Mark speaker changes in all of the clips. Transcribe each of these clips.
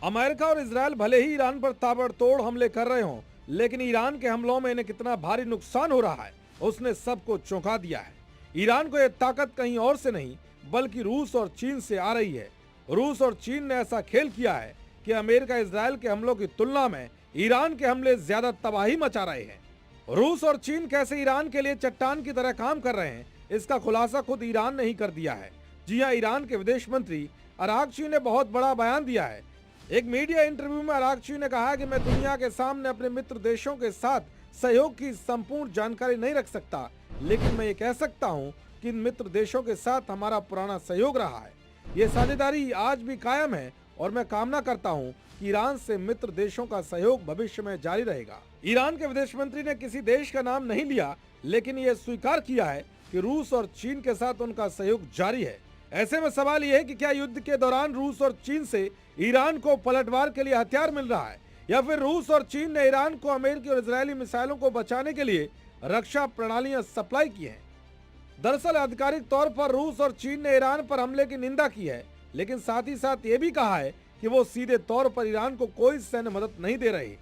Speaker 1: America और Israel भले ही Iran पर ताबड़तोड़ हमले कर रहे हों, लेकिन ईरान के हमलों में इन्हें कितना भारी नुकसान हो रहा है उसने सबको चौंका दिया है। ईरान को यह ताकत कहीं और से नहीं बल्कि रूस और चीन से आ रही है। रूस और चीन ने ऐसा खेल किया है कि अमेरिका इजरायल के हमलों की तुलना में ईरान के हमले ज्यादा तबाही मचा रहे हैं। रूस और चीन कैसे ईरान के लिए चट्टान की तरह काम कर रहे हैं, इसका खुलासा खुद ईरान ने ही कर दिया है। जी हां, ईरान के विदेश मंत्री अरागची ने बहुत बड़ा बयान दिया है। एक मीडिया इंटरव्यू में अरागची ने कहा कि मैं दुनिया के सामने अपने मित्र देशों के साथ सहयोग की संपूर्ण जानकारी नहीं रख सकता, लेकिन मैं ये कह सकता हूं कि इन मित्र देशों के साथ हमारा पुराना सहयोग रहा है। ये साझेदारी आज भी कायम है और मैं कामना करता हूं कि ईरान से मित्र देशों का सहयोग भविष्य में जारी रहेगा। ईरान के विदेश मंत्री ने किसी देश का नाम नहीं लिया, लेकिन ये स्वीकार किया है कि रूस और चीन के साथ उनका सहयोग जारी है। ऐसे में सवाल यह है कि क्या युद्ध के दौरान रूस और चीन से ईरान को पलटवार के लिए हथियार मिल रहा है, या फिर रूस और चीन ने ईरान को अमेरिकी और इजरायली मिसाइलों को बचाने के लिए रक्षा प्रणालियां सप्लाई की हैं। दरअसल आधिकारिक तौर पर रूस और चीन ने ईरान पर हमले की निंदा की है, लेकिन साथ ही साथ ये भी कहा है कि वो सीधे तौर पर ईरान को कोई सैन्य मदद नहीं दे रही।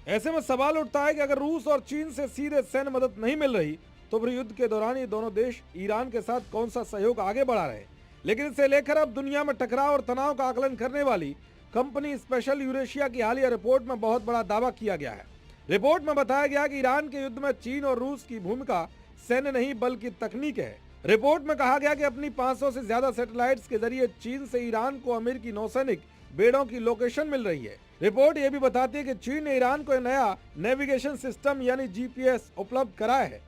Speaker 1: ऐसे में सवाल उठता है कि अगर रूस और चीन से सीधे सैन्य मदद नहीं मिल रही तो फिर युद्ध के दौरान ये दोनों देश ईरान के साथ कौन सा सहयोग आगे बढ़ा रहे। लेकिन इसे लेकर अब दुनिया में टकराव और तनाव का आकलन करने वाली कंपनी स्पेशल यूरेशिया की हालिया रिपोर्ट में बहुत बड़ा दावा किया गया है। रिपोर्ट में बताया गया कि ईरान के युद्ध में चीन और रूस की भूमिका सैन्य नहीं बल्कि तकनीक है। रिपोर्ट में कहा गया कि अपनी 500 से ज्यादा सैटेलाइट्स के जरिए चीन से ईरान को अमेरिकी नौसैनिक बेड़ों की लोकेशन मिल रही है। रिपोर्ट ये भी बताती है कि चीन ने ईरान को नया नेविगेशन सिस्टम यानी जीपीएस उपलब्ध कराया है।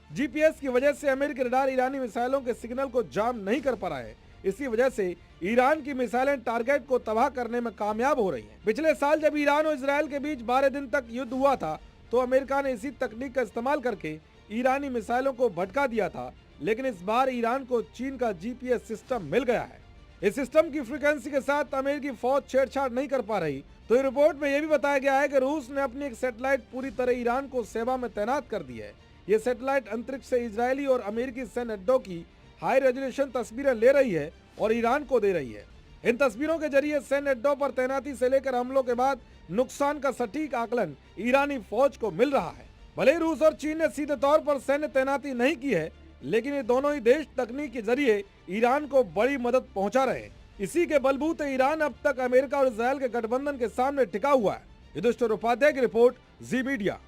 Speaker 1: जीपीएस की वजह से अमेरिकी रडार ईरानी मिसाइलों के सिग्नल को जाम नहीं कर पा रहा है। इसी वजह से ईरान की मिसाइलें टारगेट को तबाह करने में कामयाब हो रही हैं। पिछले साल जब ईरान और इजरायल के बीच 12 दिन तक युद्ध हुआ था तो अमेरिका ने इसी तकनीक का इस्तेमाल करके ईरानी मिसाइलों को भटका दिया था, लेकिन इस बार ईरान को चीन का जीपीएस सिस्टम मिल गया है। इस सिस्टम की फ्रीक्वेंसी के साथ अमेरिकी फौज छेड़छाड़ नहीं कर पा रही। तो रिपोर्ट में यह भी बताया गया है कि रूस ने अपनी एक सैटेलाइट पूरी तरह ईरान को सेवा में तैनात कर दी है। ये सैटेलाइट अंतरिक्ष से इजरायली और अमेरिकी सैन्य अड्डों की हाई रेजोल्यूशन तस्वीरें ले रही है और ईरान को दे रही है। इन तस्वीरों के जरिए सैन्य अड्डों पर तैनाती से लेकर हमलों के बाद नुकसान का सटीक आकलन ईरानी फौज को मिल रहा है। भले ही रूस और चीन ने सीधे तौर पर सैन्य तैनाती नहीं की है, लेकिन ये दोनों ही देश तकनीक के जरिए ईरान को बड़ी मदद पहुंचा रहे हैं। इसी के बलबूते ईरान अब तक अमेरिका और इजरायल के गठबंधन के सामने टिका हुआ है। युधिष्ठिर उपाध्याय की रिपोर्ट, जी मीडिया।